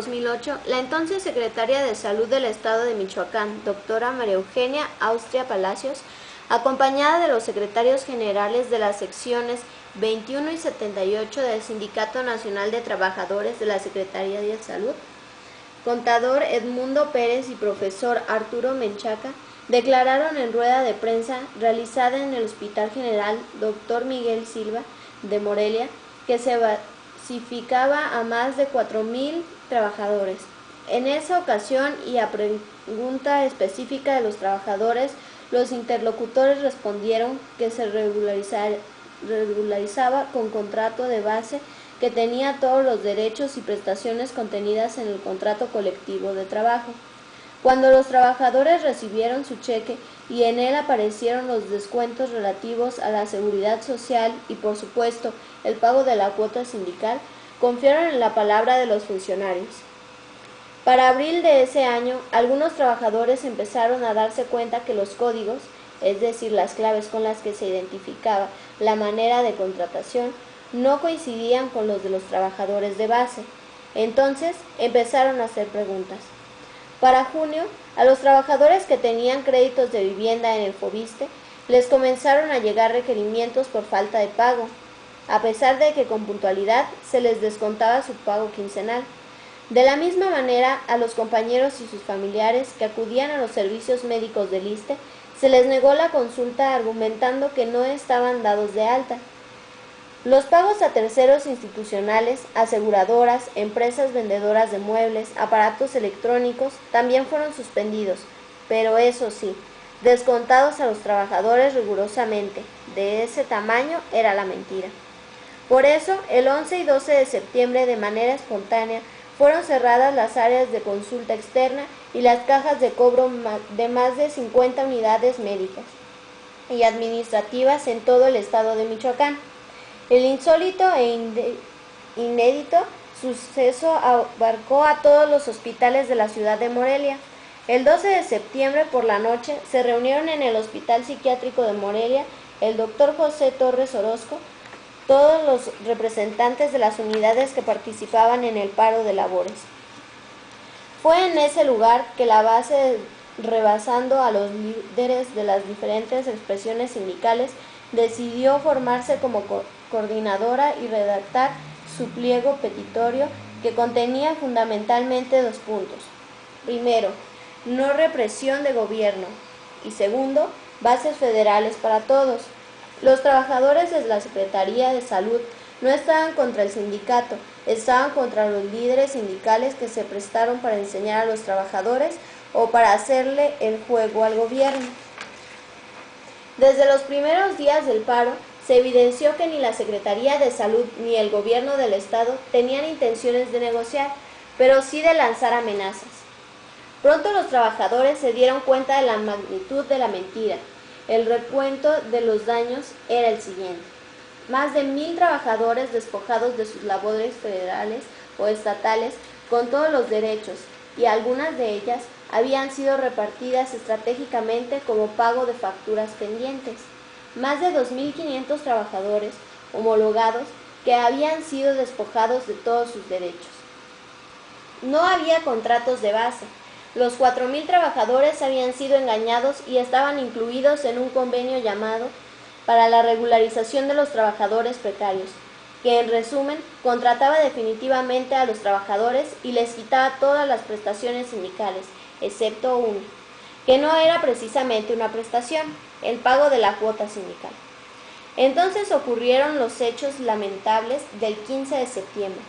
2008, la entonces secretaria de Salud del Estado de Michoacán, doctora María Eugenia Austria Palacios, acompañada de los secretarios generales de las secciones 21 y 78 del Sindicato Nacional de Trabajadores de la Secretaría de Salud, contador Edmundo Pérez y profesor Arturo Menchaca, declararon en rueda de prensa realizada en el Hospital General Dr. Miguel Silva de Morelia que se basificaba a más de 4,000 trabajadores. En esa ocasión y a pregunta específica de los trabajadores, los interlocutores respondieron que se regularizaba con contrato de base que tenía todos los derechos y prestaciones contenidas en el contrato colectivo de trabajo. Cuando los trabajadores recibieron su cheque y en él aparecieron los descuentos relativos a la seguridad social y, por supuesto, el pago de la cuota sindical, confiaron en la palabra de los funcionarios. Para abril de ese año, algunos trabajadores empezaron a darse cuenta que los códigos, es decir, las claves con las que se identificaba la manera de contratación, no coincidían con los de los trabajadores de base. Entonces, empezaron a hacer preguntas. Para junio, a los trabajadores que tenían créditos de vivienda en el Fobiste, les comenzaron a llegar requerimientos por falta de pago, a pesar de que con puntualidad se les descontaba su pago quincenal. De la misma manera, a los compañeros y sus familiares que acudían a los servicios médicos del ISSSTE, se les negó la consulta argumentando que no estaban dados de alta. Los pagos a terceros institucionales, aseguradoras, empresas vendedoras de muebles, aparatos electrónicos, también fueron suspendidos, pero eso sí, descontados a los trabajadores rigurosamente. De ese tamaño era la mentira. Por eso, el 11 y 12 de septiembre, de manera espontánea, fueron cerradas las áreas de consulta externa y las cajas de cobro de más de 50 unidades médicas y administrativas en todo el estado de Michoacán. El insólito e inédito suceso abarcó a todos los hospitales de la ciudad de Morelia. El 12 de septiembre por la noche se reunieron en el Hospital Psiquiátrico de Morelia el doctor José Torres Orozco, todos los representantes de las unidades que participaban en el paro de labores. Fue en ese lugar que la base, rebasando a los líderes de las diferentes expresiones sindicales, decidió formarse como coordinadora y redactar su pliego petitorio que contenía fundamentalmente 2 puntos. Primero, no represión de gobierno y segundo, bases federales para todos. Los trabajadores de la Secretaría de Salud no estaban contra el sindicato, estaban contra los líderes sindicales que se prestaron para enseñar a los trabajadores o para hacerle el juego al gobierno. Desde los primeros días del paro, se evidenció que ni la Secretaría de Salud ni el gobierno del Estado tenían intenciones de negociar, pero sí de lanzar amenazas. Pronto los trabajadores se dieron cuenta de la magnitud de la mentira. El recuento de los daños era el siguiente. Más de 1,000 trabajadores despojados de sus labores federales o estatales con todos los derechos, y algunas de ellas habían sido repartidas estratégicamente como pago de facturas pendientes. Más de 2,500 trabajadores homologados que habían sido despojados de todos sus derechos. No había contratos de base. Los 4,000 trabajadores habían sido engañados y estaban incluidos en un convenio llamado para la regularización de los trabajadores precarios, que en resumen contrataba definitivamente a los trabajadores y les quitaba todas las prestaciones sindicales, excepto una, que no era precisamente una prestación, el pago de la cuota sindical. Entonces ocurrieron los hechos lamentables del 15 de septiembre.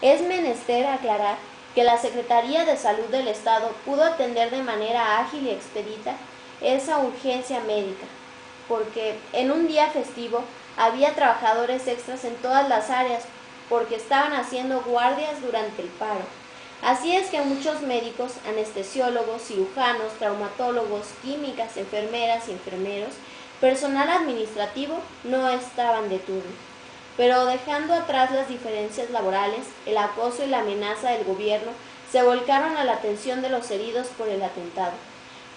Es menester aclarar que la Secretaría de Salud del Estado pudo atender de manera ágil y expedita esa urgencia médica, porque en un día festivo había trabajadores extras en todas las áreas, porque estaban haciendo guardias durante el paro. Así es que muchos médicos, anestesiólogos, cirujanos, traumatólogos, químicas, enfermeras y enfermeros, personal administrativo, no estaban de turno. Pero dejando atrás las diferencias laborales, el acoso y la amenaza del gobierno se volcaron a la atención de los heridos por el atentado.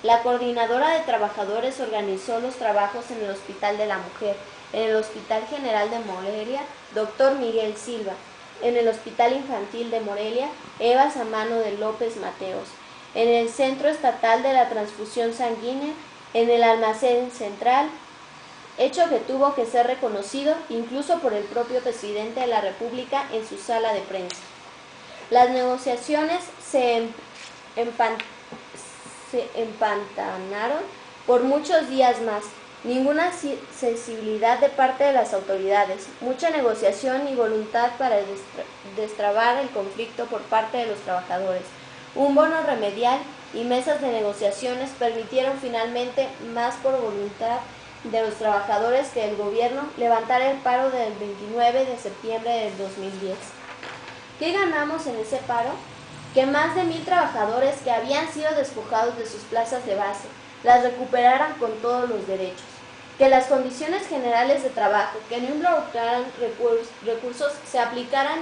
La coordinadora de trabajadores organizó los trabajos en el Hospital de la Mujer, en el Hospital General de Morelia, Dr. Miguel Silva, en el Hospital Infantil de Morelia, Eva Samano de López Mateos, en el Centro Estatal de la Transfusión Sanguínea, en el Almacén Central, hecho que tuvo que ser reconocido incluso por el propio presidente de la República en su sala de prensa. Las negociaciones se empantanaron por muchos días más. Ninguna sensibilidad de parte de las autoridades, mucha negociación y voluntad para destrabar el conflicto por parte de los trabajadores. Un bono remedial y mesas de negociaciones permitieron finalmente, más por voluntad de los trabajadores que del gobierno, levantar el paro del 29 de septiembre del 2010. ¿Qué ganamos en ese paro? Que más de 1,000 trabajadores que habían sido despojados de sus plazas de base las recuperaran con todos los derechos, que las condiciones generales de trabajo que no involucraran recursos se aplicaran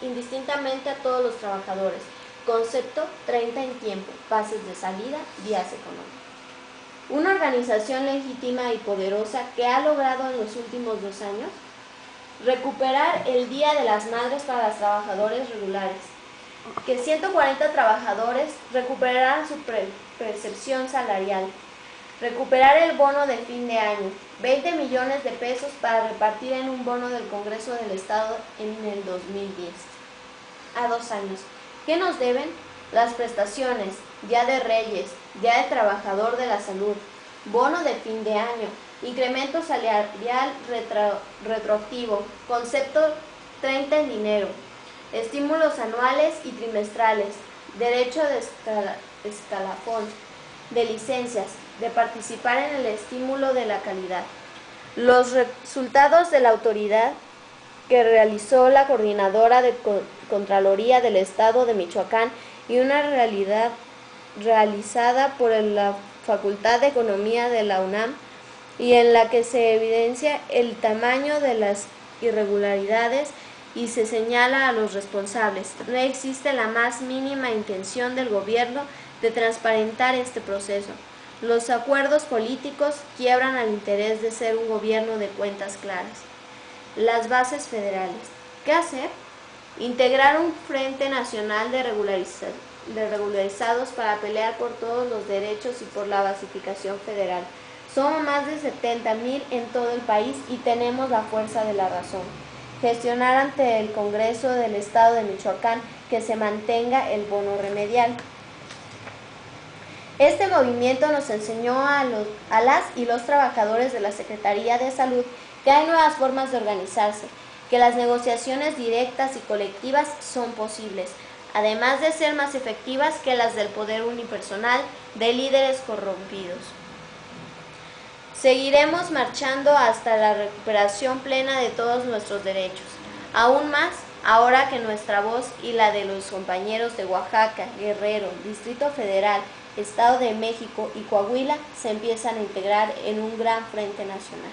indistintamente a todos los trabajadores. Concepto 30 en tiempo, bases de salida, vías económicas. Una organización legítima y poderosa que ha logrado en los últimos 2 años recuperar el Día de las Madres para los trabajadores regulares, que 140 trabajadores recuperarán su percepción salarial, recuperar el bono de fin de año, 20 millones de pesos para repartir en un bono del Congreso del Estado en el 2010. A 2 años. ¿Qué nos deben? Las prestaciones, Día de Reyes, Día de Trabajador de la Salud, bono de fin de año, incremento salarial retroactivo, concepto 30 en dinero, estímulos anuales y trimestrales, derecho de escalafón, de licencias, de participar en el estímulo de la calidad. Los resultados de la autoridad que realizó la Coordinadora de Contraloría del Estado de Michoacán y una realidad realizada por la Facultad de Economía de la UNAM, y en la que se evidencia el tamaño de las irregularidades y se señala a los responsables. No existe la más mínima intención del gobierno de transparentar este proceso. Los acuerdos políticos quiebran al interés de ser un gobierno de cuentas claras. Las bases federales. ¿Qué hacer? Integrar un Frente Nacional de regularizados para pelear por todos los derechos y por la basificación federal. Somos más de 70,000 en todo el país y tenemos la fuerza de la razón. Gestionar ante el Congreso del Estado de Michoacán que se mantenga el bono remedial. Este movimiento nos enseñó a las y los trabajadores de la Secretaría de Salud que hay nuevas formas de organizarse, que las negociaciones directas y colectivas son posibles, además de ser más efectivas que las del poder unipersonal de líderes corrompidos. Seguiremos marchando hasta la recuperación plena de todos nuestros derechos, aún más ahora que nuestra voz y la de los compañeros de Oaxaca, Guerrero, Distrito Federal, Estado de México y Coahuila se empiezan a integrar en un gran frente nacional.